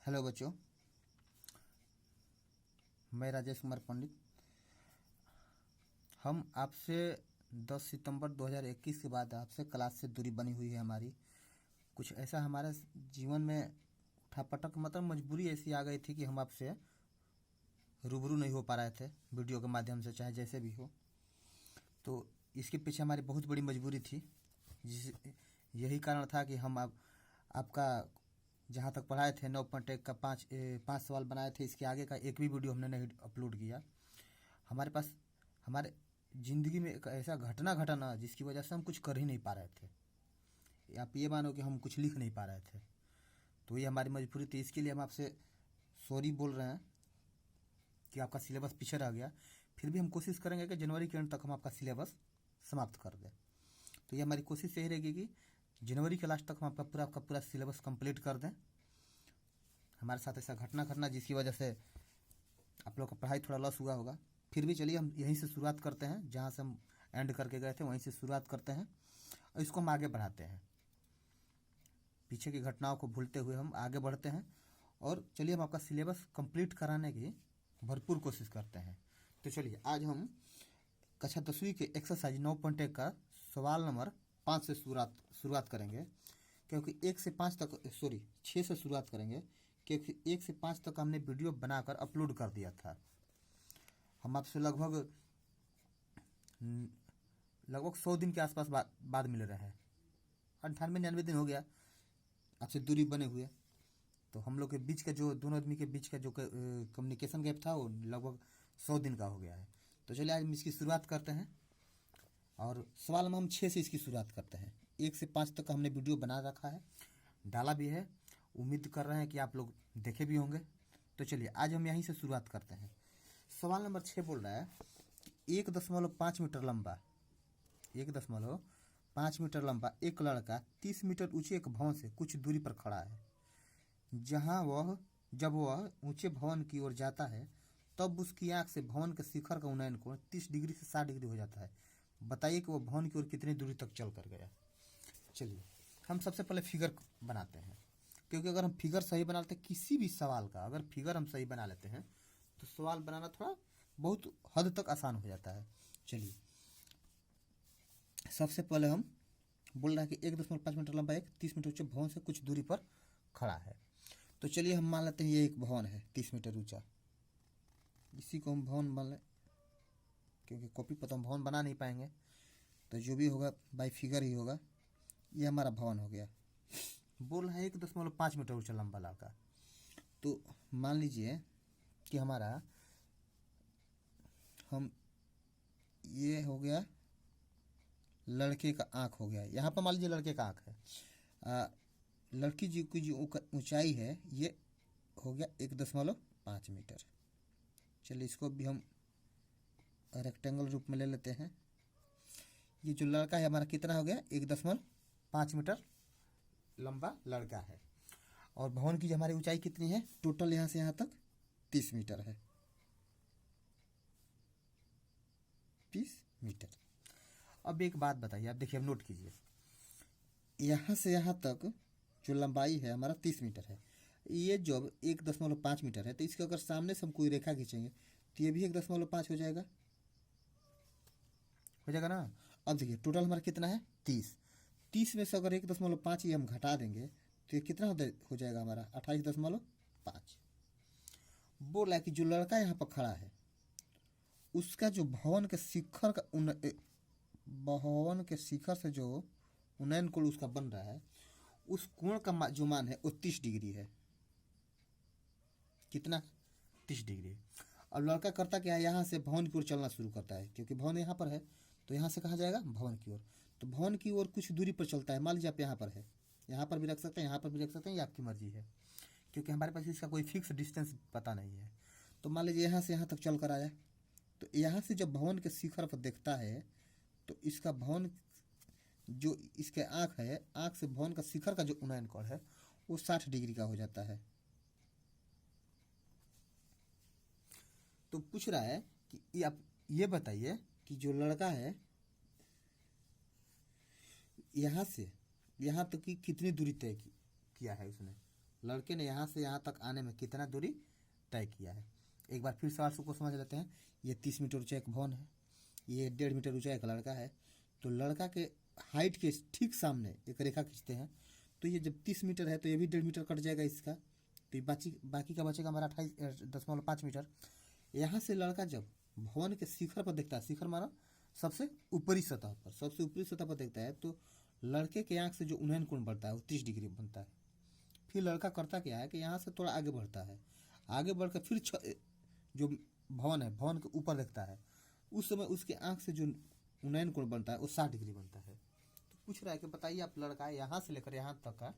Hello बच्चों, मैं राजेश कुमार पंडित। हम आपसे 10 सितंबर 2021 के बाद आपसे क्लास से दूरी बनी हुई है हमारी। कुछ ऐसा हमारे जीवन में उठापटक मतलब मजबूरी ऐसी आ गई थी कि हम आपसे रूबरू नहीं हो पा रहे थे वीडियो के माध्यम से, चाहे जैसे भी हो। तो इसके पीछे हमारी बहुत बड़ी मजबूरी थी, जिस यही कारण था कि हम आपका जहाँ तक पढ़ाए थे 9.1 का पाँच सवाल बनाए थे, इसके आगे का एक भी वीडियो हमने नहीं अपलोड किया। हमारे पास हमारे ज़िंदगी में एक ऐसा घटना घटा ना, जिसकी वजह से हम कुछ कर ही नहीं पा रहे थे। आप ये मानो कि हम कुछ लिख नहीं पा रहे थे। तो ये हमारी मजबूरी थी। इसके लिए हम आपसे सॉरी बोल रहे हैं कि आपका सिलेबस पीछे रह गया। फिर भी हम कोशिश करेंगे कि जनवरी के एंड तक हम आपका सिलेबस समाप्त कर दें। तो ये हमारी कोशिश यही रहेगी कि जनवरी के लास्ट तक हम आपका पूरा सिलेबस कंप्लीट कर दें। हमारे साथ ऐसा घटना घटना जिसकी वजह से आप लोग का पढ़ाई थोड़ा लॉस हुआ होगा। फिर भी चलिए हम यहीं से शुरुआत करते हैं, जहाँ से हम एंड करके गए थे वहीं से शुरुआत करते हैं और इसको हम आगे बढ़ाते हैं। पीछे की घटनाओं को भूलते हुए हम आगे बढ़ते हैं और चलिए हम आपका सिलेबस कंप्लीट कराने की भरपूर कोशिश करते हैं। तो चलिए आज हम कक्षा 10वीं के एक्सरसाइज 9.1 का सवाल नंबर 5 से शुरुआत करेंगे, क्योंकि 1 से 5 तक 6 से शुरुआत करेंगे, क्योंकि 1 से 5 तक हमने वीडियो बनाकर अपलोड कर दिया था। हम आपसे लगभग 100 दिन के आसपास बाद मिल रहे हैं। 98-99 दिन हो गया आपसे दूरी बने हुए। तो हम लोग के बीच का जो दोनों आदमी के बीच का जो कम्युनिकेशन गैप था वो लगभग 100 दिन का हो गया है। तो चलिए आज हम इसकी शुरुआत करते हैं और सवाल में हम 6 से इसकी शुरुआत करते हैं। 1 से 5 तक हमने वीडियो बना रखा है, डाला भी है। उम्मीद कर रहे हैं कि आप लोग देखे भी होंगे। तो चलिए आज हम यहीं से शुरुआत करते हैं। सवाल नंबर 6 बोल रहा है 1.5 मीटर लंबा 1.5 मीटर लंबा एक लड़का 30 मीटर ऊंचे एक भवन से कुछ दूरी पर खड़ा है। जब वह ऊंचे भवन की ओर जाता है तब उसकी आंख से भवन के शिखर का उन्नयन कोण 30 डिग्री से 60 डिग्री हो जाता है। बताइए कि वह भवन की ओर कितनी दूरी तक चल कर गया। चलिए हम सबसे पहले फिगर बनाते हैं, क्योंकि अगर हम फिगर सही बना लेते हैं किसी भी सवाल का, अगर फिगर हम सही बना लेते हैं तो सवाल बनाना थोड़ा बहुत हद तक आसान हो जाता है। चलिए सबसे पहले हम बोल रहे हैं कि 1.5 मीटर लंबा एक 30 मीटर ऊंचे भवन से कुछ दूरी पर खड़ा है। तो चलिए हम मान लेते हैं ये एक भवन है 30 मीटर ऊंचा। इसी को हम भवन मान लें, क्योंकि कॉपी पर तो हम भवन बना नहीं पाएंगे, तो जो भी होगा बाई फिगर ही होगा। ये हमारा भवन हो गया। बोल रहा है 1.5 मीटर ऊंचा लंबा लड़का। तो मान लीजिए कि हमारा हम ये हो गया लड़के का आँख हो गया। यहाँ पर मान लीजिए लड़के का आँख है। लड़की जी की जो ऊंचाई है ये हो गया 1.5 मीटर। चलिए इसको भी हम रेक्टेंगल रूप में ले लेते हैं। ये जो लड़का है हमारा कितना हो गया 1.5 मीटर लंबा लड़का है। और भवन की हमारी ऊंचाई कितनी है टोटल यहाँ से यहाँ तक 30 मीटर है। 30 मीटर। अब एक बात बताइए, आप देखिए, अब नोट कीजिए, यहाँ से यहाँ तक जो लंबाई है हमारा 30 मीटर है। ये जब 1.5 मीटर है तो इसके अगर सामने से हम कोई रेखा खींचेंगे तो ये भी 1.5 हो जाएगा ना। अब देखिए टोटल हमारा कितना है 30 में से अगर 1.5 ये हम घटा देंगे तो ये कितना हो जाएगा हमारा 28.5। बोल रहा है कि जो लड़का यहाँ पर खड़ा है उसका जो भवन के शिखर से जो उन्नयन कोण उसका बन रहा है, उस कोण का जो मान है वो 30 डिग्री है। कितना 30 डिग्री। अब लड़का करता क्या है, यहाँ से भवन की ओर चलना शुरू करता है, क्योंकि भवन यहाँ पर है तो यहाँ से कहाँ जाएगा भवन की ओर। तो भवन की ओर कुछ दूरी पर चलता है। मान लीजिए आप यहाँ पर है, यहाँ पर भी रख सकते हैं, यहाँ पर भी रख सकते हैं, ये आपकी मर्जी है, क्योंकि हमारे पास इसका कोई फिक्स डिस्टेंस पता नहीं है। तो मान लीजिए यहाँ से यहाँ तक चल कर आया, तो यहाँ से जब भवन के शिखर पर देखता है तो इसका भवन जो इसके आँख है, आँख से भवन का शिखर का जो उन्नयन कोण है वो 60 डिग्री का हो जाता है। तो पूछ रहा है कि आप ये बताइए कि जो लड़का है यहाँ से यहाँ तक की कितनी दूरी तय किया है उसने। लड़के ने यहाँ से यहाँ तक आने में कितना दूरी तय किया है। एक बार फिर सवाल को समझ लेते हैं। ये 30 मीटर ऊंचा एक भवन है, ये 1.5 मीटर ऊंचा एक लड़का है। तो लड़का के हाइट के ठीक सामने एक रेखा खींचते हैं, तो ये जब 30 मीटर है तो ये भी 1.5 मीटर कट जाएगा इसका, तो ये बाकी का बचेगा हमारा 28.5 मीटर। यहाँ से लड़का जब भवन के शिखर पर देखता है, शिखर माना सबसे ऊपरी सतह पर, सबसे ऊपरी सतह पर देखता है, तो लड़के के आँख से जो उन्नयन कोण बढ़ता है वो 30 डिग्री बनता है। फिर लड़का करता क्या है कि यहाँ से थोड़ा आगे बढ़ता है, आगे बढ़कर फिर जो भवन है, भवन के ऊपर देखता है, उस समय उसके आँख से जो उन्नयन कोण बनता है वो 60 डिग्री बनता है। तो पूछ रहा है कि बताइए आप लड़का यहाँ से लेकर यहाँ तक का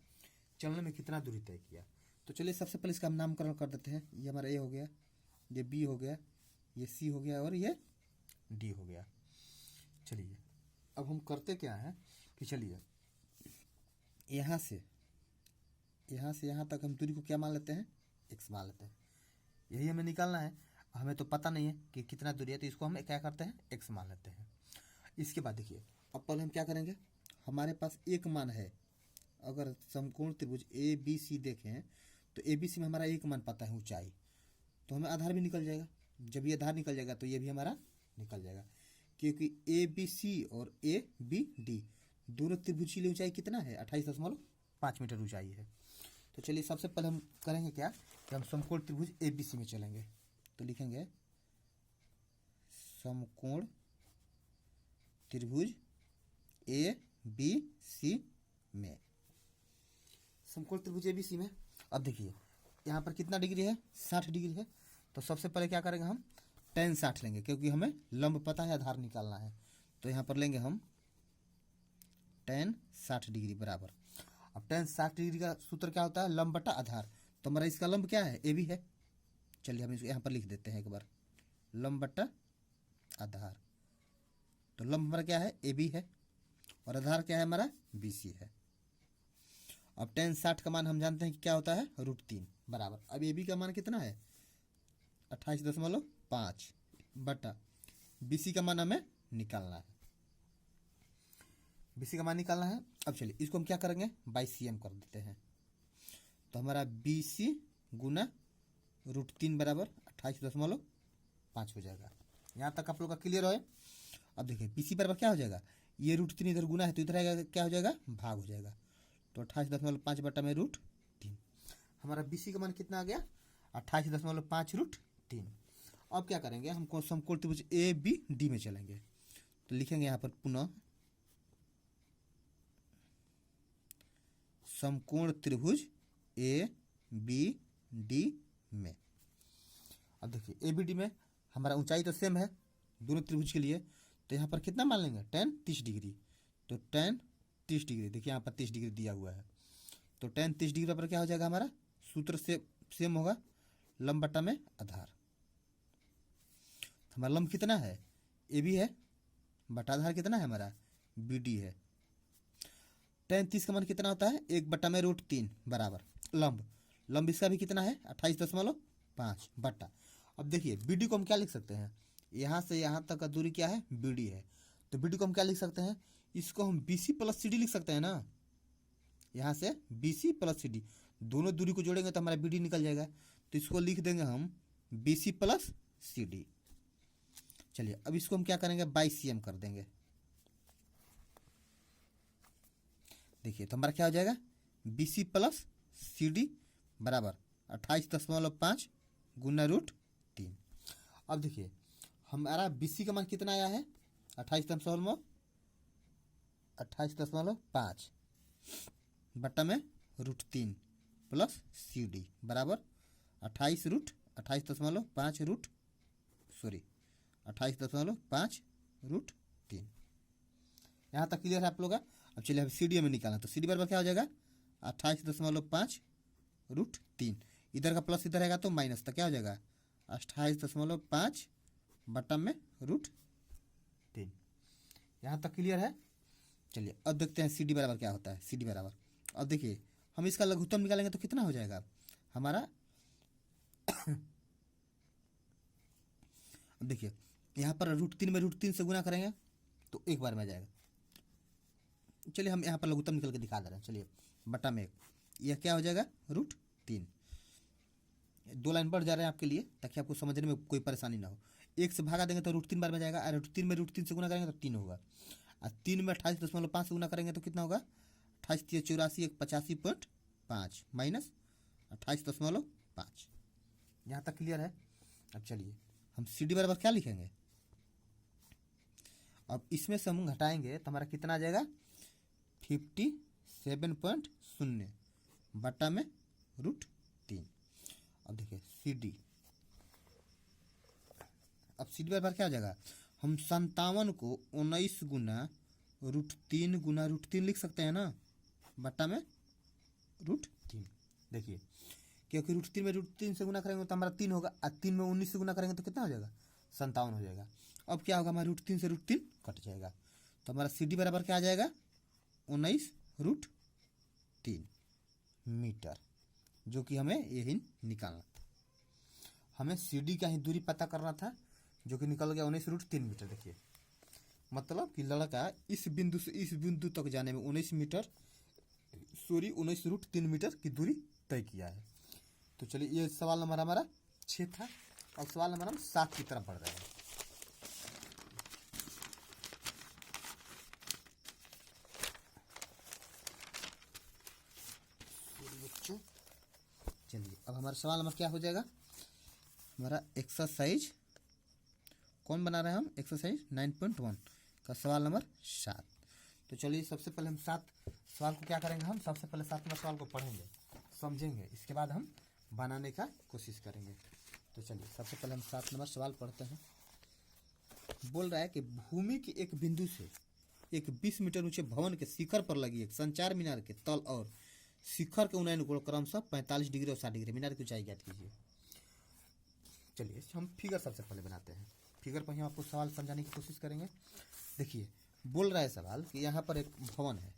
चलने में कितना दूरी तय किया। तो चलिए सबसे पहले इसका हम नामकरण कर देते हैं। ये हमारा ए हो गया, ये बी हो गया, ये सी हो गया और ये डी हो गया। चलिए अब हम करते क्या है कि चलिए यहाँ से यहाँ तक हम दूरी को क्या मान लेते हैं, x मान लेते हैं। यही हमें निकालना है, हमें तो पता नहीं है कि कितना दूरी है, तो इसको हम क्या करते हैं, x मान लेते हैं। इसके बाद देखिए अब पहले हम क्या करेंगे, हमारे पास एक मान है। अगर समकोण त्रिभुज ए बी सी देखें तो ए बी सी में हमारा एक मान पता है ऊंचाई, तो हमें आधार भी निकल जाएगा। जब ये आधार निकल जाएगा तो ये भी हमारा निकल जाएगा, क्योंकि ए बी सी और ए बी डी दोनों त्रिभुज की ऊंचाई कितना है, 28.5 मीटर ऊंचाई है। तो चलिए सबसे पहले हम करेंगे क्या कि हम समकोण त्रिभुज ए बी सी में चलेंगे। तो लिखेंगे समकोण त्रिभुज ए बी सी में, समकोण त्रिभुज ए बी सी में। अब देखिए यहाँ पर कितना डिग्री है, 60 डिग्री है। तो सबसे पहले क्या करेंगे, हम tan 60 लेंगे, क्योंकि हमें लंब पता है, आधार निकालना है। तो यहाँ पर लेंगे हम tan 60 डिग्री बराबर। अब tan 60 डिग्री का सूत्र क्या होता है, लंब बटा आधार। तो हमारा इसका लंब क्या है, ए बी है। चलिए हम इसको यहाँ पर लिख देते हैं एक बार, लंब बटा आधार। तो लंब हमारा क्या है, ए बी है, और आधार क्या है हमारा, बी सी है। अब tan 60 का मान हम जानते हैं कि क्या होता है, √3 बराबर। अब ए बी का मान कितना है, 28.5 बटा बी सी का मान हमें निकालना है, बी सी का मान निकालना है। अब चलिए इसको हम क्या करेंगे, बाई सी एम कर देते हैं। तो हमारा बी सी गुना √3 बराबर 28.5 हो जाएगा। यहाँ तक आप लोग का क्लियर है। अब देखिए बी सी बराबर क्या हो जाएगा, ये √3 इधर गुना है तो इधर आएगा, क्या हो जाएगा, भाग हो जाएगा। तो 28.5 बटा में √3, हमारा बी सी का मान कितना आ गया, 28.5 √3। अब क्या करेंगे, हमको समकोण त्रिभुज ए बी डी में चलेंगे। तो लिखेंगे यहाँ पर पुनः समकोण त्रिभुज ए बी डी में। अब देखिए ए बी डी में हमारा ऊंचाई तो सेम है दोनों त्रिभुज के लिए, तो यहाँ पर कितना मान लेंगे, tan 30 डिग्री। तो tan 30 डिग्री, देखिए यहाँ पर 30 डिग्री दिया हुआ है। तो tan 30 डिग्री पर क्या हो जाएगा, हमारा सूत्र से सेम होगा, लंब बटा में आधार। हमारा लंब कितना है, ए बी है, बटा आधार कितना है हमारा, बी डी है। tan 30 का मान कितना होता है, 1 बटा में √3 बराबर लंब इसका भी कितना है, 28.5 बटा। अब देखिए बी डी को हम क्या लिख सकते हैं, यहाँ से यहाँ तक का दूरी क्या है, बी डी है। तो बी डी को हम क्या लिख सकते हैं, इसको हम B C plus C D लिख सकते हैं ना। यहाँ से B C plus C D दोनों दूरी को जोड़ेंगे तो हमारा बी डी निकल जाएगा। तो इसको लिख देंगे हम B C plus C D. चलिए अब इसको हम क्या करेंगे, बाई सी एम कर देंगे। देखिए तो हमारा क्या हो जाएगा, B C plus C D बराबर 28.5 गुना √3। अब देखिए हमारा बी सी का मान कितना आया है, 28.5 बटा में √3 प्लस सी डी बराबर 28.5 यहाँ तक क्लियर है आप लोग का। अब चलिए अब सी डी में निकालना, तो सी डी बराबर क्या हो जाएगा, 28.5 इधर का प्लस इधर आएगा तो माइनस, तो क्या हो जाएगा 28.5 बटा में √3। यहाँ तक क्लियर है। चलिए अब देखते हैं सी डी बराबर क्या होता है। सी डी बराबर, अब देखिए हम इसका लघुत्तम निकालेंगे तो कितना हो जाएगा हमारा अब देखिए यहाँ पर √3 में √3 से गुना करेंगे तो एक बार में आ जाएगा। चलिए हम यहाँ पर लघुत्तम निकल के दिखा दे रहे हैं। चलिए बटा में यह क्या हो जाएगा, √3 3। 2 लाइन बढ़ जा रहे हैं आपके लिए ताकि आपको समझने में कोई परेशानी ना हो। 1 से भागा देंगे तो √3 बार में जाएगा, और √3 में √3 से गुना करेंगे तो 3 होगा, और 3 में 28.5 से गुना करेंगे तो कितना होगा, 28×3 = 84, 85.5 माइनस 28.5। यहाँ तक क्लियर है। अब चलिए हम CD बराबर क्या लिखेंगे, अब इसमें से हम घटाएंगे तो हमारा कितना आ जाएगा, 57.0 बटा में √3। अब देखिए CD, अब CD बराबर क्या हो जाएगा, हम 57 को 19 गुना √3 लिख सकते हैं ना, बटा में √3। देखिए क्योंकि √3 में √3 से गुना करेंगे तो हमारा 3 होगा, और 3 में 19 से गुना करेंगे तो कितना हो जाएगा, 57 हो जाएगा। अब क्या होगा, हमारा √3 से √3 कट जाएगा, तो हमारा CD बराबर क्या आ जाएगा, 19√3 मीटर, जो कि हमें यही निकालना था। हमें CD का ही दूरी पता करना था, जो कि निकल गया 19√3 मीटर। देखिए मतलब कि लड़का इस बिंदु से इस बिंदु तक जाने में 19√3 मीटर की दूरी तय किया है। तो चलिए ये सवाल नंबर हमारा 6 था, और सवाल नंबर हम 7 की तरफ बढ़ रहे हैं। बच्चों चलिए अब हमारा सवाल नंबर क्या हो जाएगा, हमारा एक्सरसाइज कौन बना रहे हैं हम, एक्सरसाइज 9.1 का सवाल नंबर 7। तो चलिए सबसे पहले हम 7 सवाल को क्या करेंगे, हम सबसे पहले 7 नंबर सवाल को पढ़ेंगे, समझेंगे, इसके बाद हम बनाने का कोशिश करेंगे। तो चलिए सबसे पहले हम 7 नंबर सवाल पढ़ते हैं। बोल रहा है कि भूमि के एक बिंदु से एक 20 मीटर ऊंचे भवन के शिखर पर लगी एक संचार मीनार के तल और शिखर के उन्नयन कोण क्रमशः 45 डिग्री और 60 डिग्री, मीनार की ऊंचाई ज्ञात कीजिए। चलिए हम फिगर सबसे पहले बनाते हैं, फिगर पर ही आपको सवाल समझाने की कोशिश करेंगे। देखिए बोल रहा है सवाल कि यहाँ पर एक भवन है,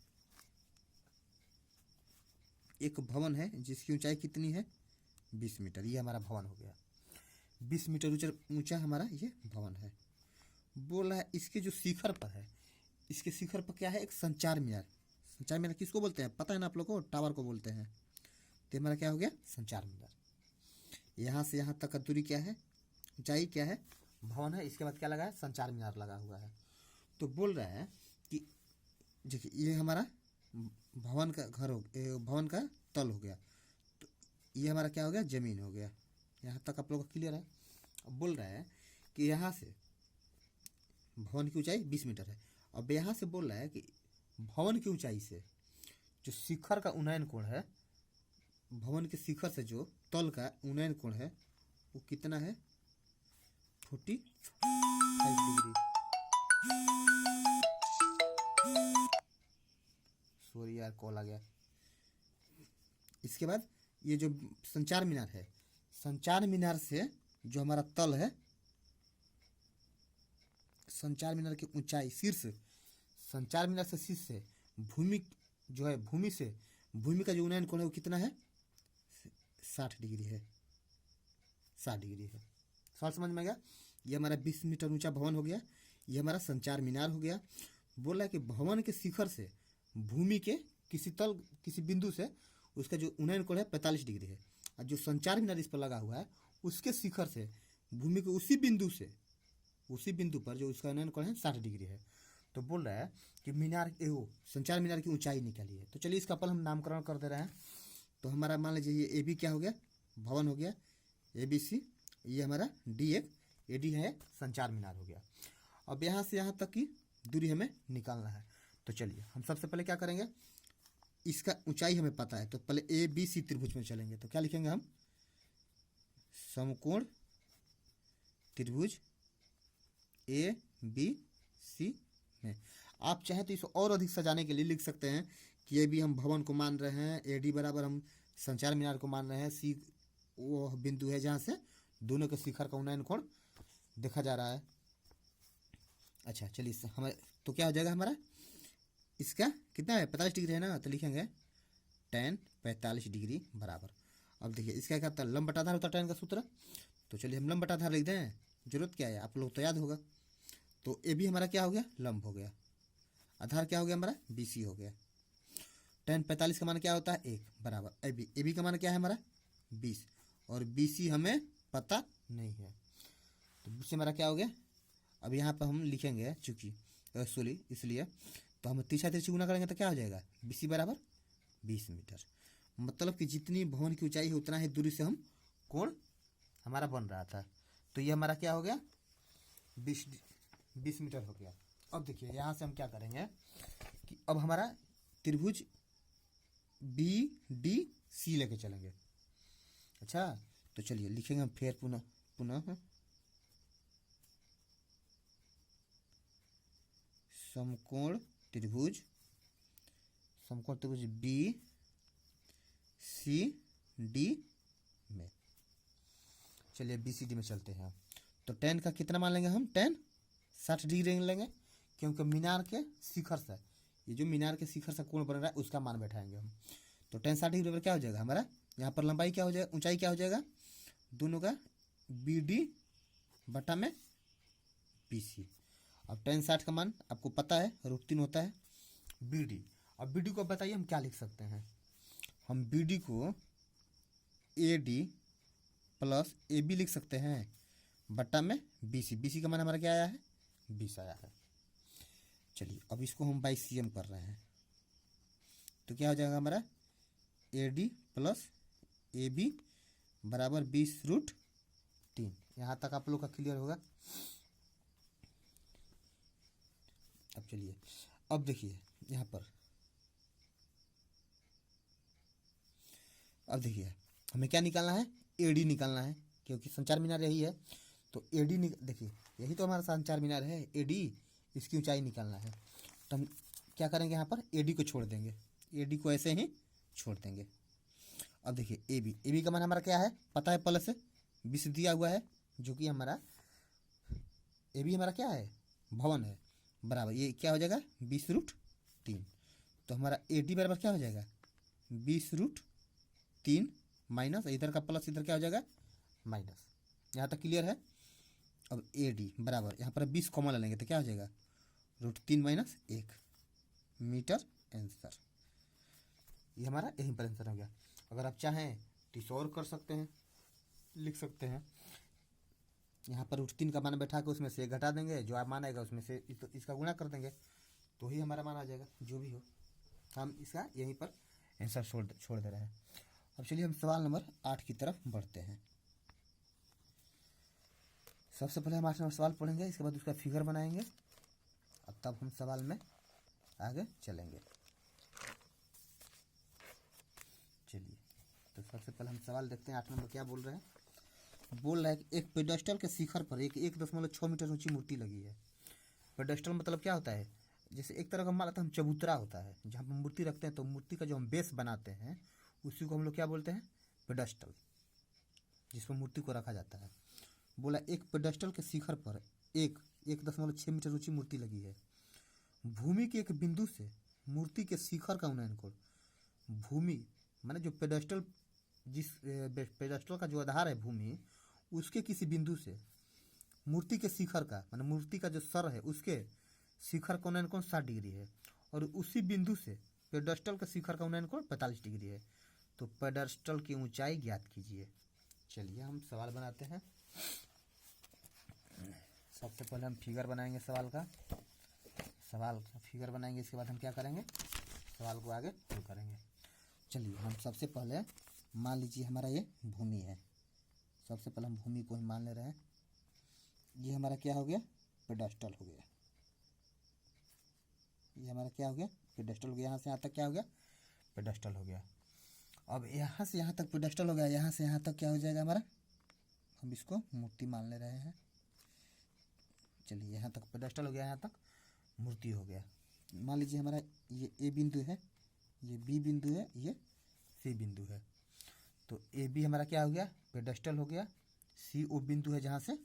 एक भवन है जिसकी ऊंचाई कितनी है, 20 मीटर। ये हमारा भवन हो गया, 20 मीटर ऊंचा हमारा ये भवन है। बोल रहा है इसके जो शिखर पर है, इसके शिखर पर क्या है, एक संचार मीनार। संचार मीनार किसको बोलते हैं पता है ना आप लोग को, टावर को बोलते हैं। तो हमारा क्या हो गया, संचार मीनार। यहाँ से यहाँ तक का दूरी क्या है, ऊंचाई क्या है, भवन है, इसके बाद क्या लगा है, संचार मीनार लगा हुआ है। तो बोल रहा है कि देखिए ये हमारा भवन का घर हो, भवन का तल हो गया, तो ये हमारा क्या हो गया, जमीन हो गया। यहाँ तक आप लोगों को क्लियर है। अब बोल रहा है कि यहाँ से भवन की ऊंचाई 20 मीटर है। अब यहाँ से बोल रहा है कि भवन की ऊंचाई से जो शिखर का उन्नयन कोण है, भवन के शिखर से जो तल का उन्नयन कोण है वो कितना है, 45 डिग्री। सॉरी यार कॉल आ गया। इसके बाद ये जो संचार मीनार है, संचार मीनार से जो हमारा तल है, संचार मीनार की ऊंचाई शीर्ष, संचार मीनार से शीर्ष से भूमि जो है, भूमि से भूमि का जो उन्नयन कोण है वो कितना है, 60 डिग्री है, 60 डिग्री है। सवाल समझ में आ गया। ये हमारा 20 मीटर ऊंचा भवन हो गया, ये हमारा संचार मीनार हो गया। बोला कि भवन के शिखर से भूमि के किसी बिंदु से उसका जो उन्नयन कोण है 45 डिग्री है, और जो संचार मीनार इस पर लगा हुआ है उसके शिखर से भूमि के उसी बिंदु पर जो उसका उन्नयन कोण है 60 डिग्री है। तो बोल रहा है कि संचार मीनार की ऊंचाई निकालिए। तो चलिए इसका पहले हम नामकरण कर दे रहे हैं। तो हमारा मान लीजिए ये AB क्या हो गया, भवन हो गया, ABC, ये हमारा AD है, संचार मीनार हो गया। अब यहाँ से यहाँ तक की दूरी हमें निकालना है। तो चलिए हम सबसे पहले क्या करेंगे, इसका ऊंचाई हमें पता है, तो पहले ABC त्रिभुज में चलेंगे। तो क्या लिखेंगे हम, समकोण त्रिभुज ABC में। आप चाहे तो इसे और अधिक सजाने के लिए लिख सकते हैं कि ये भी हम भवन को मान रहे हैं, AD बराबर हम संचार मीनार को मान रहे हैं, C वो बिंदु है जहाँ से दोनों के शिखर का उन्नयन कोण देखा जा रहा है। अच्छा चलिए हमें तो क्या हो जाएगा, हमारा इसका कितना है, 45 डिग्री है ना, तो लिखेंगे tan 45 डिग्री बराबर। अब देखिए इसका क्या होता है, लंब बटाधार होता है tan का सूत्र। तो चलिए हम लंब बटाधार लिख दें, जरूरत क्या है आप लोग तो याद होगा। तो AB हमारा क्या हो गया, लंब हो गया, आधार क्या हो गया हमारा, BC हो गया। tan 45 का मान क्या होता है, 1 बराबर AB का मान क्या है हमारा 20 और BC हमें पता नहीं है। तो BC हमारा क्या हो गया, अब यहाँ पर हम लिखेंगे चूंकि सॉरी इसलिए, तो हम तीसरा तिरछी गुना करेंगे तो क्या हो जाएगा, BC बराबर 20 मीटर। मतलब कि जितनी भवन की ऊंचाई है उतना ही दूरी से हम कोण हमारा बन रहा था। तो ये हमारा क्या हो गया, 20 मीटर हो गया। अब देखिए यहाँ से हम क्या करेंगे कि अब हमारा त्रिभुज BDC लेके चलेंगे। अच्छा तो चलिए लिखेंगे हम फिर पुनः समकोण त्रिभुज BCD में। चलिए BCD में चलते हैं। तो tan का कितना मान लेंगे हम, tan 60 डिग्री लेंगे, क्योंकि मीनार के शिखर से, ये जो मीनार के शिखर से कोण बन रहा है उसका मान बैठाएंगे हम। तो tan 60 डिग्री पर क्या हो जाएगा हमारा, यहाँ पर लंबाई क्या हो जाएगा, ऊंचाई क्या हो जाएगा दोनों का, BD बटा में BC। अब tan 60 का मान आपको पता है √3 होता है BD। अब BD को बताइए हम क्या लिख सकते हैं, हम BD को AD प्लस AB लिख सकते हैं बट्टा में BC का मान हमारा क्या आया है, 20 आया है। चलिए अब इसको हम बाई CM कर रहे हैं, तो क्या हो जाएगा हमारा AD प्लस AB बराबर 20√3। यहाँ तक आप लोग का क्लियर होगा। अब चलिए अब देखिए यहाँ पर, अब देखिए हमें क्या निकालना है, AD निकालना है, क्योंकि संचार मीनार यही है। तो AD देखिए यही तो हमारा संचार मीनार है AD, इसकी ऊंचाई निकालना है। तो हम क्या करेंगे, यहाँ पर AD को छोड़ देंगे, AD को ऐसे ही छोड़ देंगे। अब देखिए AB का मान हमारा क्या है पता है, प्लस 20 दिया हुआ है, जो कि हमारा AB हमारा क्या है भवन है, बराबर ये क्या हो जाएगा 20√3। तो हमारा AD बराबर क्या हो जाएगा 20√3 माइनस इधर का प्लस इधर क्या हो जाएगा माइनस। यहाँ तक क्लियर है। अब AD बराबर यहाँ पर 20 कॉमन लेंगे तो क्या हो जाएगा √3 माइनस 1 मीटर आंसर। ये हमारा यहीं पर आंसर हो गया। अगर आप चाहें तो इसे और कर सकते हैं, लिख सकते हैं, यहाँ पर √3 का मान बैठा के उसमें से एक घटा देंगे, जो आप मान आएगा उसमें से इसका गुणा कर देंगे, तो ही हमारा मान आ जाएगा। जो भी हो हम इसका यहीं पर आंसर छोड़ दे रहे हैं। अब चलिए हम सवाल नंबर 8 की तरफ बढ़ते हैं। सबसे पहले हम 8 नंबर सवाल पढ़ेंगे, इसके बाद उसका फिगर बनाएंगे, और तब हम सवाल में आगे चलेंगे। चलिए तो सबसे पहले हम सवाल देखते हैं। 8 नंबर क्या बोल रहे हैं, बोल रहा है कि एक पेडेस्टल के शिखर पर एक 1.6 मीटर ऊंची मूर्ति लगी है। पेडेस्टल मतलब क्या होता है, जैसे एक तरह का मान लेते हैं हम चबूतरा होता है, जहाँ पर मूर्ति रखते हैं, तो मूर्ति का जो हम बेस बनाते हैं उसी को हम लोग क्या बोलते हैं पेडेस्टल, जिसमें मूर्ति को रखा जाता है। बोला एक पेडेस्टल के शिखर पर एक 1.6 मीटर ऊंची मूर्ति लगी है। भूमि के एक बिंदु से मूर्ति के शिखर का उन्नयन कोण, भूमि माने जो पेडेस्टल, जिस पेडेस्टल का जो आधार है भूमि, उसके किसी बिंदु से मूर्ति के शिखर का माने मूर्ति का जो सर है उसके शिखर का उन्नयन कोण 60 डिग्री है, और उसी बिंदु से पेडेस्टल के शिखर का उन्नयन कोण 45 डिग्री है। तो पेडेस्टल की ऊंचाई ज्ञात कीजिए। चलिए हम सवाल बनाते हैं। सबसे पहले हम फिगर बनाएंगे सवाल का फिगर बनाएंगे, इसके बाद हम क्या करेंगे सवाल को आगे शुरू करेंगे। चलिए हम सबसे पहले मान लीजिए हमारा ये भूमि है। सबसे पहले हम भूमि को ही मान ले रहे हैं। ये हमारा क्या हो गया पेडेस्टल हो गया, ये हमारा क्या हो गया पेडेस्टल हो गया। यहाँ से यहाँ तक क्या हो गया पेडेस्टल हो गया। अब यहाँ से यहाँ तक पेडेस्टल हो गया, यहाँ से यहाँ तक क्या हो जाएगा हमारा, हम इसको मूर्ति मान ले रहे हैं। चलिए यहाँ तक पेडेस्टल हो गया, यहाँ तक मूर्ति हो गया। मान लीजिए हमारा ये A बिंदु है, ये B बिंदु है, ये C बिंदु है। तो AB हमारा क्या हो गया पेडेस्टल हो गया, CO बिंदु है जहाँ से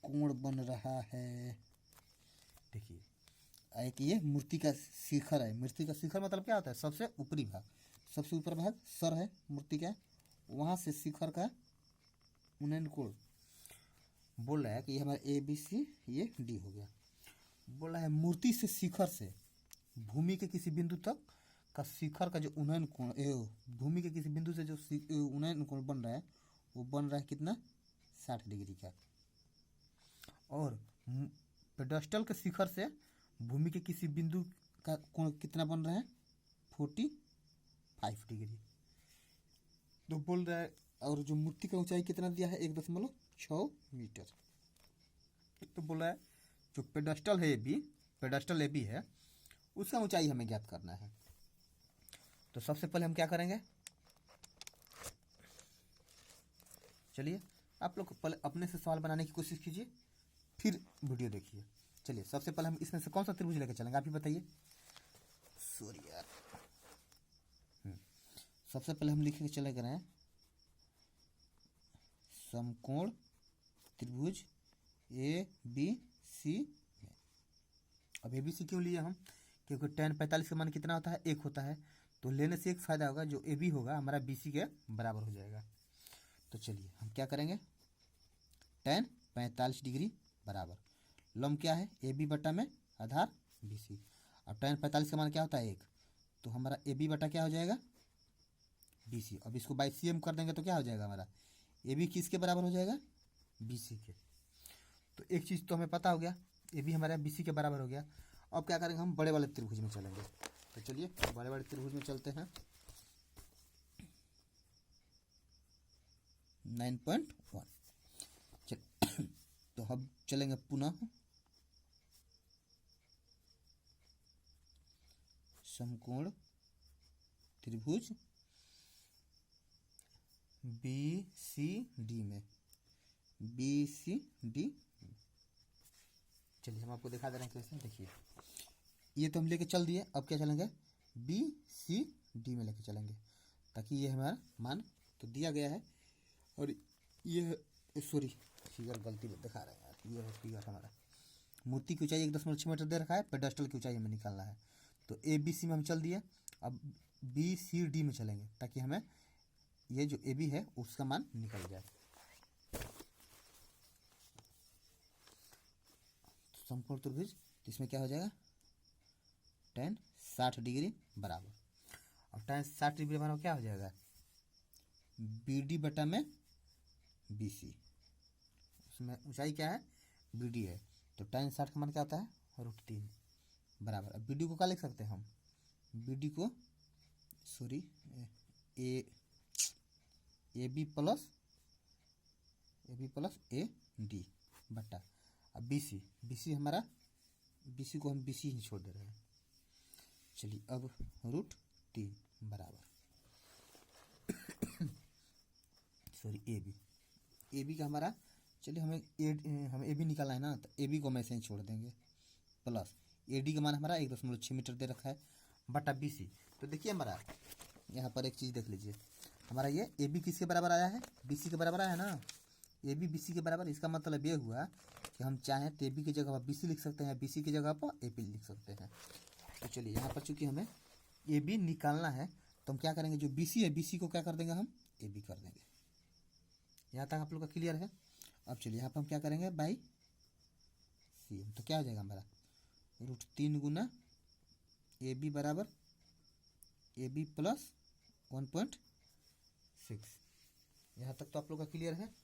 कोण बन रहा है। देखिए एक ये मूर्ति का शिखर है, मूर्ति का शिखर मतलब क्या होता है सबसे ऊपरी भाग, सबसे ऊपर भाग सर है मूर्ति का, वहाँ से शिखर का उन्नयन कोण बोल रहा है कि ये हमारा ABC ये D हो गया। बोल रहा है मूर्ति से शिखर से भूमि के किसी बिंदु तक का शिखर का जो उन्नयन कोण भूमि के किसी बिंदु से जो उन्नयन कोण बन रहा है वो बन रहा है कितना 60 डिग्री का। और पेडस्टल के शिखर से भूमि के किसी बिंदु का कोण कितना बन रहा है 45 डिग्री। तो बोल रहा है और जो मूर्ति का ऊंचाई कितना दिया है 1.6 मीटर। तो बोल रहा है जो पेडस्टल ए बी है उसका ऊंचाई हमें ज्ञात करना है। तो सबसे पहले हम क्या करेंगे, चलिए आप लोग पहले अपने से सवाल बनाने की कोशिश कीजिए फिर वीडियो देखिए। चलिए सबसे पहले हम इसमें से कौन सा त्रिभुज लेकर चलेंगे आप ही बताइए। सॉरी यार, सबसे पहले हम लिख के चले गए हैं समकोण त्रिभुज ए बी सी में। अब ए बी सी क्यों लिए हम, क्योंकि tan 45 का मान कितना होता है 1 होता है। तो लेने से एक फ़ायदा होगा, जो ए बी होगा हमारा बी सी के बराबर हो जाएगा। तो चलिए हम क्या करेंगे, tan 45 डिग्री बराबर लंब क्या है ए बी बटा में आधार बी सी। अब tan 45 का मान क्या होता है 1, तो हमारा ए बी बटा क्या हो जाएगा बी सी। अब इसको बाई सी एम कर देंगे तो क्या हो जाएगा हमारा ए बी किसके बराबर हो जाएगा बी सी के। तो एक चीज़ तो हमें पता हो गया, ए बी हमारा बी सी के बराबर हो गया। अब क्या करेंगे, हम बड़े वाले त्रिभुज में चलेंगे। तो चलिए बड़े वाले त्रिभुज में चलते हैं। 9.1 चल तो हम चलेंगे पुनः समकोण त्रिभुज बी सी डी में। बी सी डी, चलिए हम आपको दिखा दे रहे हैं कैसे। देखिए ये तो हम लेके चल दिए, अब क्या चलेंगे बी सी डी में लेके चलेंगे, ताकि ये हमारा मान तो दिया गया है। और ये सॉरी फिगर गलती दिखा रहे हैं यार, ये है फिगर हमारा। मूर्ति की ऊंचाई 1.6 मीटर दे रखा है, पेडस्टल की ऊंचाई हमें निकालना है। तो ए बी सी में हम चल दिए, अब बी सी डी में चलेंगे ताकि हमें ये जो ए बी है उसका मान निकल जाए। समकोण त्रिभुज इसमें क्या हो जाएगा tan 60 डिग्री बराबर। अब tan 60 डिग्री बराबर क्या हो जाएगा बी डी बटा में बी सी। उसमें ऊंचाई क्या है बी डी है, तो tan 60 का मान क्या होता है √3 बराबर। अब बी डी को क्या लिख सकते हैं हम, बी डी को sorry A B plus A D बटा। अब बी सी हमारा बी सी को हम बी सी ही छोड़ दे रहे हैं। चलिए अब √3 बराबर सॉरी ए बी का हमारा, चलिए हमें ए बी निकालना है ना, तो ए बी को हम ऐसे ही छोड़ देंगे प्लस ए डी का मान हमारा 1.6 मीटर दे रखा है बटा बी सी। तो देखिए हमारा यहाँ पर एक चीज़ देख लीजिए, हमारा ये ए बी किसके बराबर आया है बी सी के बराबर आया है ना, ए बी बी सी के बराबर। इसका मतलब ये हुआ कि हम चाहें तो ए बी की जगह पर बी सी लिख सकते हैं, बी सी की जगह पर ए बी लिख सकते हैं। तो चलिए यहाँ पर चूंकि हमें ए बी निकालना है तो हम क्या करेंगे, जो बी सी है बी सी को क्या कर देंगे हम ए बी कर देंगे। यहाँ तक आप लोग का क्लियर है। अब चलिए यहाँ पर हम क्या करेंगे बाई सी एम, तो क्या हो जाएगा हमारा √3 गुना ए बी बराबर ए बी प्लस 1.6। यहाँ तक तो आप लोग का क्लियर है।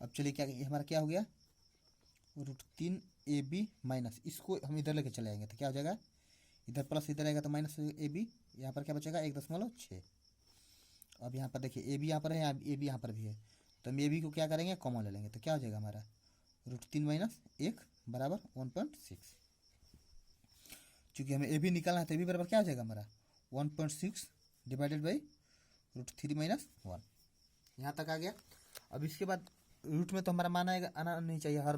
अब चलिए क्या हमारा क्या हो गया √3 ए बी माइनस, इसको हम इधर लेके चले आएंगे तो क्या हो जाएगा इधर प्लस इधर आएगा तो माइनस ए बी, यहाँ पर क्या बचेगा 1.6। अब यहाँ पर देखिए ए बी यहाँ पर है, ए बी यहाँ पर भी है, तो हम ए बी को क्या करेंगे कॉमन ले लेंगे, तो क्या हो जाएगा हमारा √3 माइनस 1 बराबर 1.6। चूँकि हमें ए बी निकालना है तो ए बी बराबर क्या हो जाएगा हमारा 1.6 डिवाइडेड बाई √3 माइनस 1। यहाँ तक आ गया। अब इसके बाद रूट में तो हमारा मान आना नहीं चाहिए, हर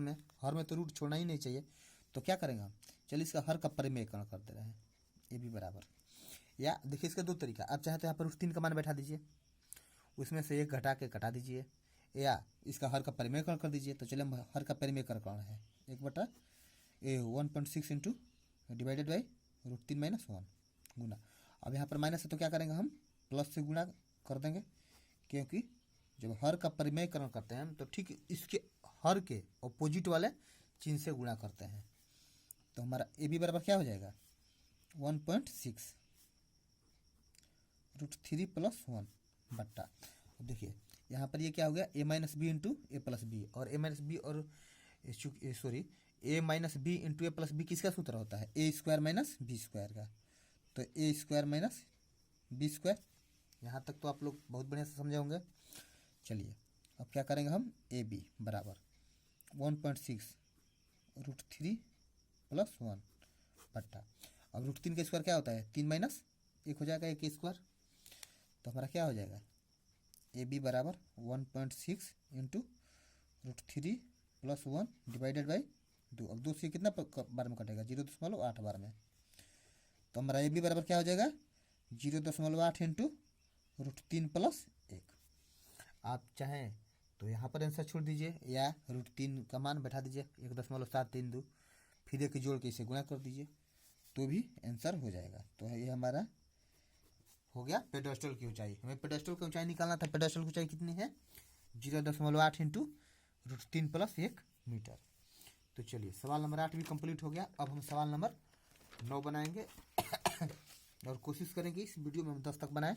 में तो रूट छोड़ना ही नहीं चाहिए। तो क्या करेंगे हम, चलिए इसका हर का परिमेयकरण कर दे रहे हैं ए बी बराबर, या देखिए इसका दो तरीका, आप चाहे तो यहाँ पर √3 का मान बैठा दीजिए, उसमें से एक घटा के कटा दीजिए, या इसका हर का परिमेयकरण कर दीजिए। तो चलिए हम हर का परिमेयकरण करना है 1/1.6 इंटू डिवाइडेड बाई √3 माइनस 1 गुना। अब यहाँ पर माइनस है तो क्या करेंगे हम प्लस से गुणा कर देंगे, क्योंकि जब हर का परिमेयकरण करते हैं तो ठीक इसके हर के अपोजिट वाले चिन्ह से गुणा करते हैं। तो हमारा ए बी बराबर क्या हो जाएगा 1.6 √3 + 1 बट्टा। अब देखिए यहाँ पर ये क्या हो गया ए माइनस बी इंटू ए प्लस बी, और ए माइनस बी और सॉरी ए माइनस बी इंटू ए प्लस बी किसका सूत्र होता है ए स्क्वायर माइनस बी स्क्वायर का। तो ए स्क्वायर माइनस बी स्क्वायर, यहाँ तक तो आप लोग बहुत बढ़िया से समझे होंगे। चलिए अब क्या करेंगे हम ए बी बराबर 1.6 √3 + 1 बट्टा। अब √3 का स्क्वायर क्या होता है 3 माइनस 1 हो जाएगा 1 का स्क्वायर। तो हमारा क्या हो जाएगा ए बी बराबर 1.6 इंटू √3 + 1 डिवाइडेड बाई 2। अब 2 से कितना बार में कटेगा 0.8 बार में। तो हमारा ए बी बराबर क्या हो जाएगा 0.8 इंटू √3 + 1। आप चाहें तो यहाँ पर आंसर छोड़ दीजिए या √3 का मान बैठा दीजिए 1.732, फिर एक जोड़ के इसे गुणा कर दीजिए तो भी आंसर हो जाएगा। तो ये हमारा हो गया पेडेस्टल की ऊंचाई। हमें पेडेस्टल की ऊंचाई निकालना था। पेडेस्टल की ऊंचाई कितनी है 0.8 इंटू √3 + 1 मीटर। तो चलिए सवाल नंबर 8 भी कंप्लीट हो गया। अब हम सवाल नंबर 9 बनाएंगे और कोशिश करेंगे इस वीडियो में हम 10 तक बनाएं।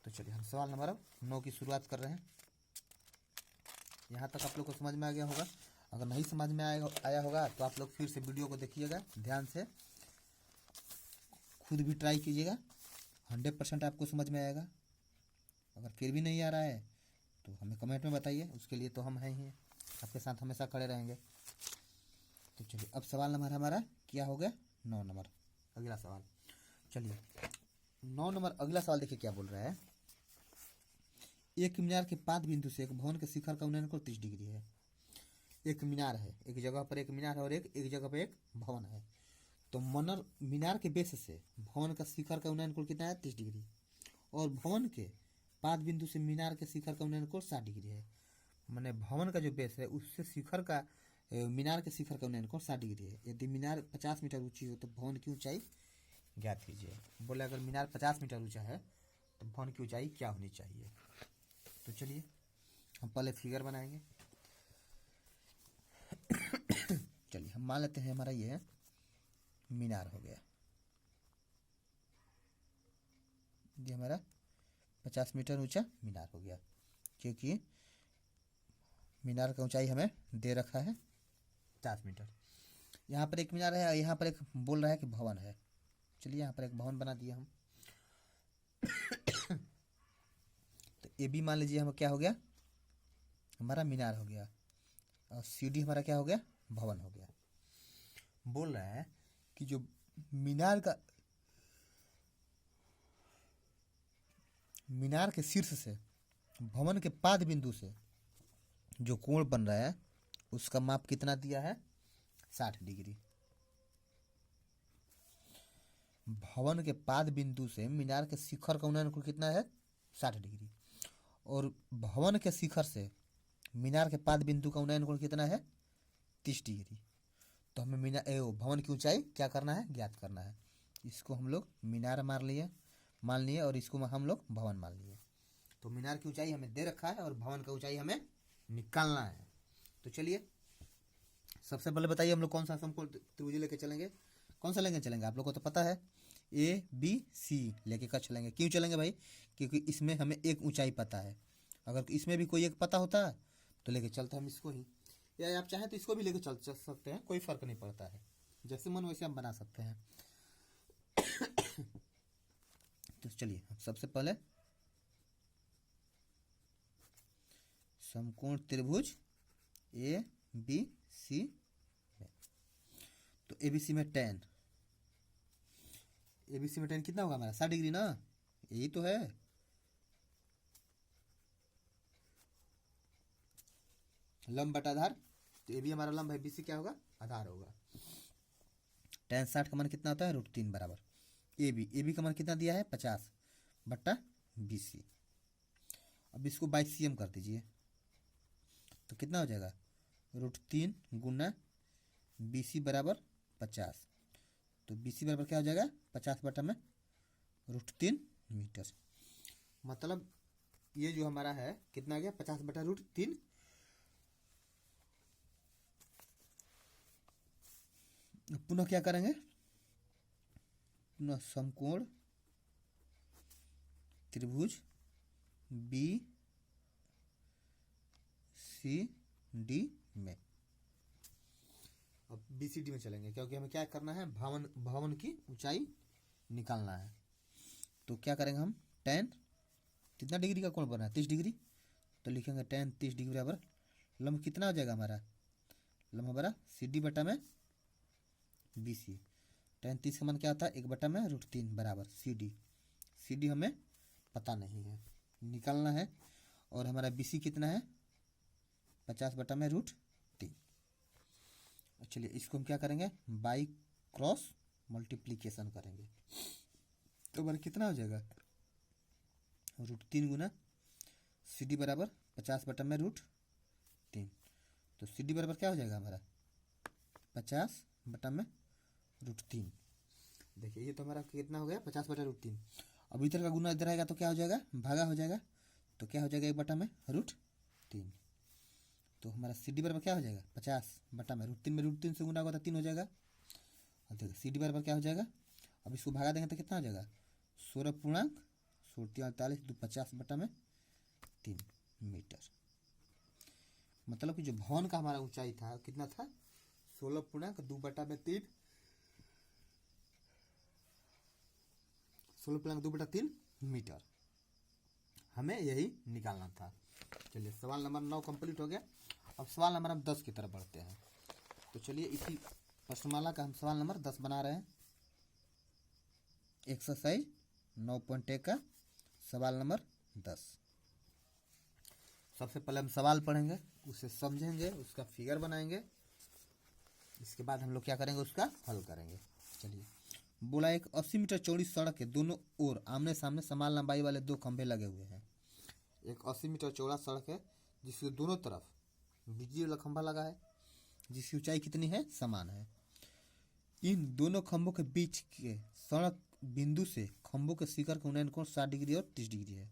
तो चलिए हम सवाल नंबर 9 की शुरुआत कर रहे हैं। यहाँ तक आप लोग को समझ में आ गया होगा। अगर नहीं समझ में आया होगा तो आप लोग फिर से वीडियो को देखिएगा ध्यान से, खुद भी ट्राई कीजिएगा, 100% आपको समझ में आएगा। अगर फिर भी नहीं आ रहा है तो हमें कमेंट में बताइए, उसके लिए तो हम हैं ही, आपके साथ हमेशा खड़े रहेंगे। तो चलिए अब सवाल नंबर हमारा क्या हो गया 9 नंबर, अगला सवाल। चलिए 9 नंबर अगला सवाल देखिए क्या बोल रहा है। एक मीनार के 5 बिंदु से एक भवन के शिखर का उन्नयन कोण 30 डिग्री है। एक मीनार है, एक जगह पर एक मीनार है और एक जगह पर एक भवन है। तो मीनार के बेस से भवन का शिखर का उन्नयन कोण कितना है 30 डिग्री, और भवन के 5 बिंदु से मीनार के शिखर का उन्नयन कोण 60 डिग्री है। मैंने भवन का जो बेस है उससे शिखर का मीनार के शिखर का उन्नयन कोण 60 डिग्री है। यदि मीनार 50 मीटर ऊंची हो तो भवन की ऊंचाई ज्ञात कीजिए। बोले अगर मीनार 50 मीटर ऊंचा है तो भवन की ऊंचाई क्या होनी चाहिए। तो चलिए हम पहले फिगर बनाएंगे। चलिए हम मान लेते हैं हमारा ये मीनार हो गया, ये हमारा 50 मीटर ऊंचा मीनार हो गया, क्योंकि मीनार का ऊंचाई हमें दे रखा है 50 मीटर। यहाँ पर एक मीनार है और यहाँ पर एक बोल रहा है कि भवन है। चलिए यहाँ पर एक भवन बना दिया हम। तो ए बी मान लीजिए हम क्या हो गया हमारा मीनार हो गया, और सी डी हमारा क्या हो गया भवन हो गया। बोल रहा है कि जो मीनार के शीर्ष से भवन के 5 बिंदु से जो कोण बन रहा है उसका माप कितना दिया है 60 डिग्री। भवन के 5 बिंदु से मीनार के शिखर का उन्नयन कोण कितना है 60 डिग्री, और भवन के शिखर से मीनार के 5 बिंदु का उन्नयन कोण कितना है 30 डिग्री। तो हमें भवन की ऊंचाई क्या करना है ज्ञात करना है। इसको हम लोग मीनार मान लिए और इसको हम लोग भवन मान लिए। तो मीनार की ऊंचाई हमें दे रखा है और भवन का ऊंचाई हमें निकालना है। तो चलिए सबसे पहले बताइए हम लोग कौन सा समकोण त्रिभुज लेके चलेंगे, कौन सा लेके चलेंगे। आप लोग को तो पता है ए बी सी लेके कर चलेंगे। क्यों चलेंगे भाई, क्योंकि इसमें हमें एक ऊंचाई पता है। अगर इसमें भी कोई एक पता होता तो लेके चलते हम इसको ही, या आप चाहें तो इसको भी लेके चल सकते हैं, कोई फर्क नहीं पड़ता है, जैसे मन वैसे हम बना सकते हैं। तो चलिए सबसे पहले समकोण त्रिभुज ए बी सी है। तो ए बी सी में tan, ए बी सी में tan कितना होगा हमारा 60 डिग्री ना, यही तो है। लंब बटा आधार, तो ए बी हमारा लंब है, बी सी क्या होगा आधार होगा। tan 60 का मान कितना होता है √3 बराबर ए बी का मान कितना दिया है 50 बट्टा बी सी। अब इसको बाई सी एम कर दीजिए तो कितना हो जाएगा √3 गुना बी सी बराबर 50। तो बी सी बराबर क्या हो जाएगा 50 बटा में √3 मीटर। मतलब ये जो हमारा है कितना आ गया 50 बटा √3। पुनः क्या करेंगे, पुनः समकोण त्रिभुज बी सी डी में, अब बी सी डी में चलेंगे क्योंकि हमें क्या करना है, भवन की ऊंचाई निकालना है। तो क्या करेंगे हम, टेन कितना डिग्री का कोण बना है, 30 डिग्री, तो लिखेंगे टेन 30 डिग्री बराबर लंब कितना हो जाएगा हमारा, लंब हमारा सी डी बटा में बी सी। टेन 30 का मान क्या होता है, 1/√3 बराबर सी डी हमें पता नहीं है, निकालना है। और हमारा बी सी कितना है, 50/√3। चलिए इसको हम क्या करेंगे, बाई क्रॉस मल्टीप्लीकेशन करेंगे, तो हमारा कितना हो जाएगा, √3 गुना सी डी बराबर 50/√3। तो सी डी बराबर क्या हो जाएगा हमारा, 50/√3। देखिए ये तो हमारा कितना हो गया, 50/√3। अब इधर का गुना इधर आएगा तो क्या हो जाएगा, भागा हो जाएगा, तो क्या हो जाएगा 1/√3। तो हमारा सी डी बराबर क्या हो जाएगा, 50/√3 में √3 से गुना होगा तो 3 हो जाएगा। और देखिए सी डी बराबर क्या हो जाएगा, अब इसको भागा देंगे तो कितना हो जाएगा, 16.48 2 50/3 मीटर। मतलब कि जो भवन का हमारा ऊंचाई था कितना था, 16.2/3 16.2/3 मीटर, हमें यही निकालना था। चलिए सवाल नंबर 9 कंप्लीट हो गया। अब सवाल नंबर हम 10 की तरफ बढ़ते हैं। तो चलिए इसी प्रश्नमाला का हम सवाल नंबर 10 बना रहे हैं। एक्सरसाइज 9.1 का सवाल नंबर 10। सबसे पहले हम सवाल पढ़ेंगे, उसे समझेंगे, उसका फिगर बनाएंगे, इसके बाद हम लोग क्या करेंगे, उसका हल करेंगे। चलिए बोला एक 80 मीटर चौड़ी सड़क के दोनों ओर आमने सामने समान लंबाई वाले 2 खंभे लगे हुए हैं। एक 80 मीटर चौड़ा सड़क है जिसके दोनों तरफ बिजली वाला खंभा लगा है जिसकी ऊंचाई कितनी है, समान है। इन दोनों खंभों के बीच के सड़क बिंदु से खंभों के शिखर का उन्नयन कोण 60 डिग्री और 30 डिग्री है।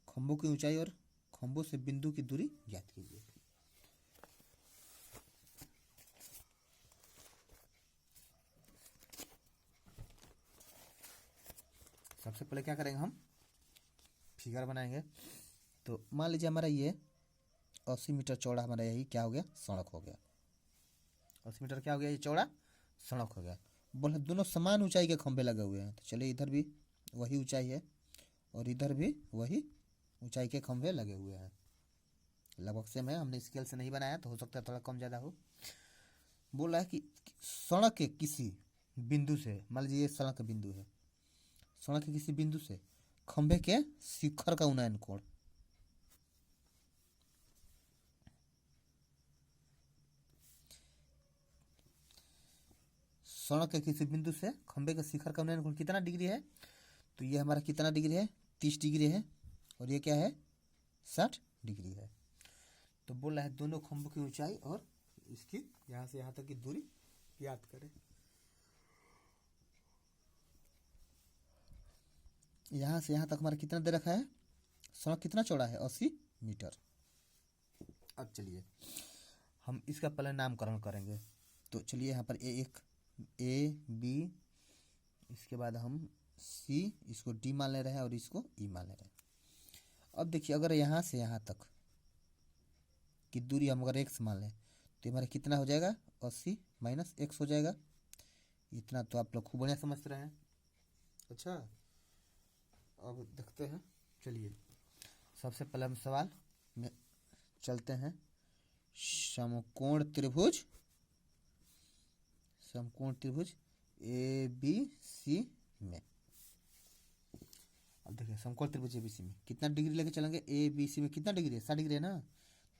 खंभों की ऊंचाई और खंभों से बिंदु की दूरी ज्ञात कीजिए। सबसे पहले क्या करेंगे, हम फिगर बनाएंगे। तो मान लीजिए हमारा ये 80 मीटर चौड़ा हमारा यही क्या हो गया, सड़क हो गया। 80 मीटर क्या हो गया, ये चौड़ा सड़क हो गया। बोले दोनों समान ऊंचाई के खंभे लगे हुए हैं, तो चलिए इधर भी वही ऊंचाई है और इधर भी वही ऊंचाई के खंभे लगे हुए हैं, लगभग सेम है। हमने स्केल से नहीं बनाया तो हो सकता है थोड़ा कम ज़्यादा हो। बोला है कि सड़क के किसी बिंदु से, मान लीजिए ये सड़क का बिंदु है, सड़क के किसी बिंदु से खंभे के शिखर का उन्नयन कोण, सड़क के किसी बिंदु से खंभे के शिखर का उन्नयन कोण कितना डिग्री है, तो ये हमारा कितना डिग्री है, 30 डिग्री है, और ये क्या है, 60 डिग्री है। तो बोल रहा है दोनों खंभों की ऊंचाई और इसकी यहाँ से यहाँ तक की दूरी याद करें। यहाँ से यहाँ तक हमारा कितना दे रखा है, सड़क कितना चौड़ा है, 80 मीटर। अब चलिए हम इसका पहले नामकरण करेंगे। तो चलिए यहाँ पर ए बी, इसके बाद हम सी, इसको डी मान ले रहे हैं और इसको ई मान ले रहे हैं। अब देखिए अगर यहाँ से यहाँ तक की दूरी हम अगर x मान लें तो हमारा कितना हो जाएगा, 80 माइनस x हो जाएगा। इतना तो आप लोग खूब बढ़िया समझ रहे हैं। अच्छा अब देखते हैं, चलिए सबसे पहले हम सवाल में चलते हैं। समकोण त्रिभुज ए बी सी में, अब देखिए समकोण त्रिभुज ए बी सी में कितना डिग्री लेके चलेंगे, ए बी सी में कितना डिग्री है, 60 डिग्री है ना,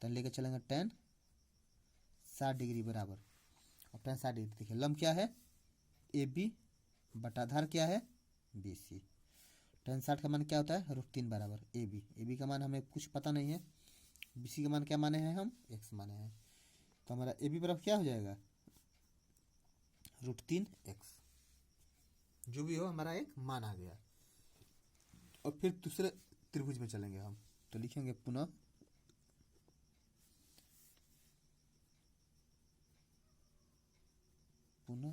तो लेके चलेंगे tan 60 डिग्री बराबर, और tan 60 डिग्री देखिए लंब क्या है, ए बी बटा आधार क्या है, बी सी। tan 60 का मान क्या होता है, √3 बराबर ए बी का मान हमें कुछ पता नहीं है, बी सी का मान क्या माने हैं, हम x माने हैं। तो हमारा ए बी बराबर क्या हो जाएगा, √3x, जो भी हो हमारा एक मान आ गया। और फिर दूसरे त्रिभुज में चलेंगे हम, तो लिखेंगे पुनः पुनः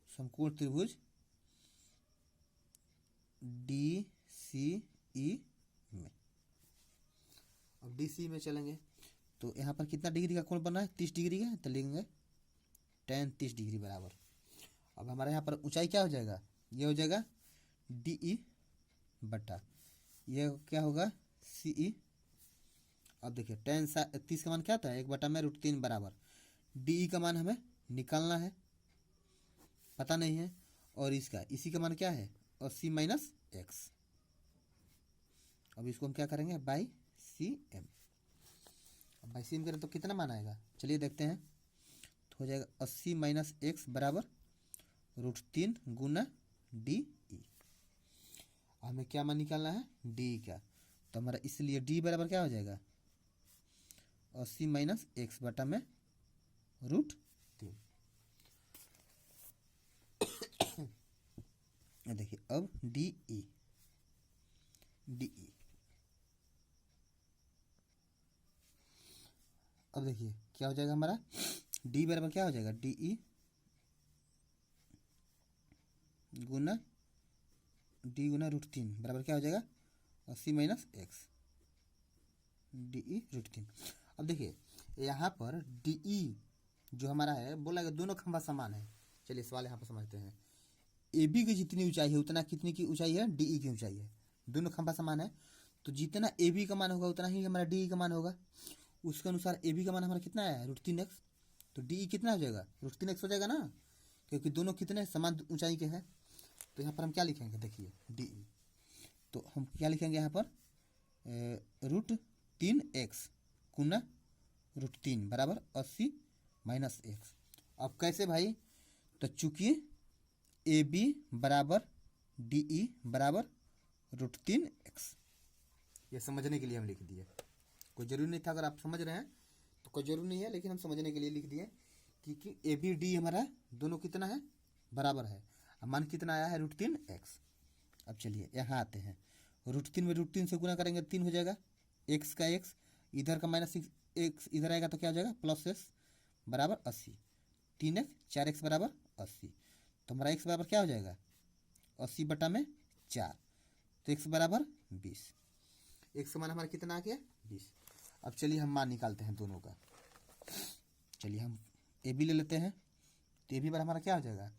समकोण त्रिभुज डी सी ई में। अब डी सी में चलेंगे तो यहाँ पर कितना डिग्री का कोण बना है, 30 डिग्री का, तो लिखेंगे tan 30 डिग्री बराबर। अब हमारे यहाँ पर ऊंचाई क्या हो जाएगा, ये हो जाएगा डी ई बटा ये क्या होगा सी ई। अब देखिए tan 30 का मान क्या होता है, 1/√3 बराबर डी ई का मान हमें निकालना है, पता नहीं है, और इसका इसी का मान क्या है 80 माइनस एक्स। अब इसको हम क्या करेंगे बाई सी एम। अब बाई सी एम करें तो कितना मान आएगा, चलिए देखते हैं। तो हो जाएगा 80 माइनस एक्स बराबर √3 गुना डी ई। हमें क्या मान निकालना है डी का, तो हमारा इसलिए डी बराबर क्या हो जाएगा 80 माइनस एक्स बटा में √3। देखिए अब डी ई अब देखिए क्या हो जाएगा हमारा डी बराबर क्या हो जाएगा डी ई गुना √3 बराबर क्या हो जाएगा 80 माइनस एक्स डी ई √3। अब देखिए यहाँ पर डी ई जो हमारा है बोला गया दोनों खंभा समान है। चलिए सवाल यहाँ पर समझते हैं। ए बी की जितनी ऊंचाई है उतना कितनी की ऊंचाई है डी ई की ऊंचाई है, दोनों खंभा समान है, तो जितना ए बी का मान होगा उतना ही हमारा डी ई का मान होगा। उसके अनुसार ए बी का मान हमारा कितना है √3x, तो डी ई कितना हो जाएगा √3x हो जाएगा ना, क्योंकि दोनों कितने समान ऊंचाई के हैं। तो यहाँ पर हम क्या लिखेंगे देखिए डी ई, तो हम क्या लिखेंगे यहाँ पर √3x गुना √3 बराबर 80 माइनस एक्स। अब कैसे भाई, तो चूंकि ए बी बराबर डी ई बराबर √3x, ये समझने के लिए हम लिख दिए, कोई जरूरी नहीं था, अगर आप समझ रहे हैं तो कोई जरूरी नहीं है, लेकिन हम समझने के लिए लिख दिए कि ए बी डी हमारा दोनों कितना है बराबर है। अब मान कितना आया है √3x। अब चलिए यहाँ आते हैं, √3 में √3 से गुना करेंगे 3 हो जाएगा, x का x इधर का माइनस x इधर आएगा तो क्या हो जाएगा प्लस x बराबर 80, 3x 4x बराबर 80, तो हमारा x बराबर क्या हो जाएगा 80 बटा में 4, तो x बराबर 20। x का मान हमारा कितना आ गया 20। अब चलिए हम मान निकालते हैं दोनों का। चलिए हम ए बी ले लेते हैं, तो ए बी बराबर हमारा क्या हो जाएगा,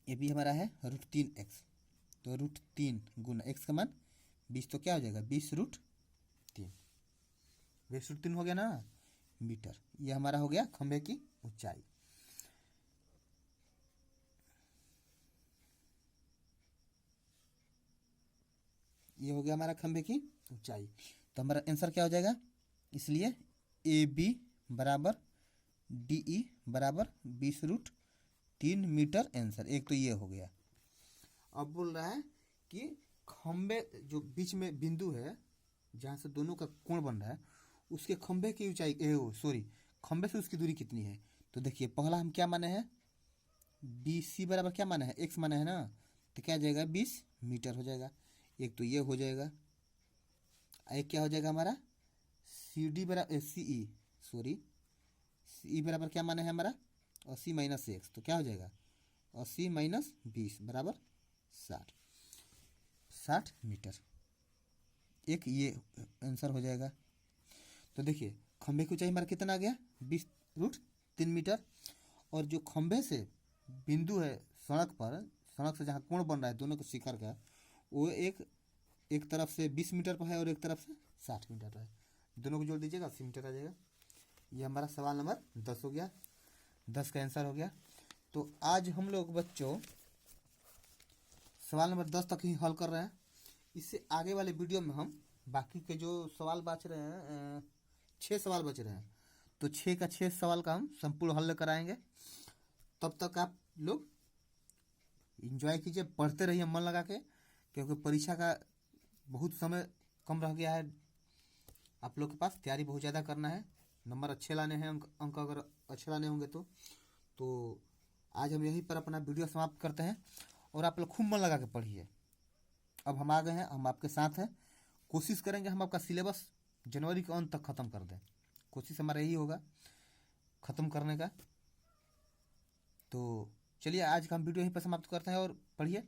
ए बी हमारा है √3x, तो √3 गुना x का मान 20, तो क्या हो जाएगा 20√3, 20√3 हो गया ना मीटर। ये हमारा हो गया खंभे की ऊंचाई। ये हो गया हमारा खंभे की ऊंचाई, तो हमारा आंसर क्या हो जाएगा, इसलिए ए बी बराबर डी ई बराबर 20√3 मीटर आंसर। एक तो ये हो गया। अब बोल रहा है कि खंभे जो बीच में बिंदु है जहाँ से दोनों का कोण बन रहा है उसके खंभे की ऊंचाई खंभे से उसकी दूरी कितनी है। तो देखिए पहला हम क्या माने हैं डी सी बराबर क्या माने हैं एक्स माने हैं ना, तो क्या हो जाएगा 20 मीटर हो जाएगा। एक तो ये हो जाएगा, एक क्या हो जाएगा हमारा सी डी बराबर सी ई बराबर क्या माने है हमारा 80 माइनस एक्स, तो क्या हो जाएगा 80 माइनस 20 बराबर 60 मीटर। एक ये आंसर हो जाएगा। तो देखिए खंभे की ऊंचाई हमारा कितना आ गया 20√3 मीटर, और जो खंभे से बिंदु है सड़क से जहाँ कोण बन रहा है दोनों के शिखर का, वो एक तरफ से 20 मीटर पर है और एक तरफ से 60 मीटर पर है, दोनों को जोड़ दीजिएगा 80 मीटर आ जाएगा। ये हमारा सवाल नंबर 10 हो गया, 10 का आंसर हो गया। तो आज हम लोग बच्चों सवाल नंबर 10 तक ही हल कर रहे हैं। इससे आगे वाले वीडियो में हम बाकी के जो सवाल बच रहे हैं 6 सवाल बच रहे हैं, तो 6 का 6 सवाल का हम संपूर्ण हल लेकर आएंगे। तब तक आप लोग एंजॉय कीजिए, पढ़ते रहिए मन लगा के, क्योंकि परीक्षा का बहुत समय कम रह गया है। आप लोग के पास तैयारी बहुत ज़्यादा करना है, नंबर अच्छे लाने हैं, अंक अगर अच्छे लाने होंगे तो आज हम यहीं पर अपना वीडियो समाप्त करते हैं। और आप लोग खूब मन लगा के पढ़िए। अब हम आ गए हैं, हम आपके साथ हैं, कोशिश करेंगे हम आपका सिलेबस जनवरी के अंत तक ख़त्म कर दें, कोशिश हमारा यही होगा ख़त्म करने का। तो चलिए आज का हम वीडियो यहीं पर समाप्त करते हैं और पढ़िए,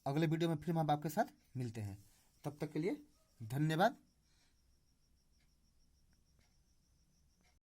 अगले वीडियो में फिर हम आपके साथ मिलते हैं। तब तक के लिए धन्यवाद।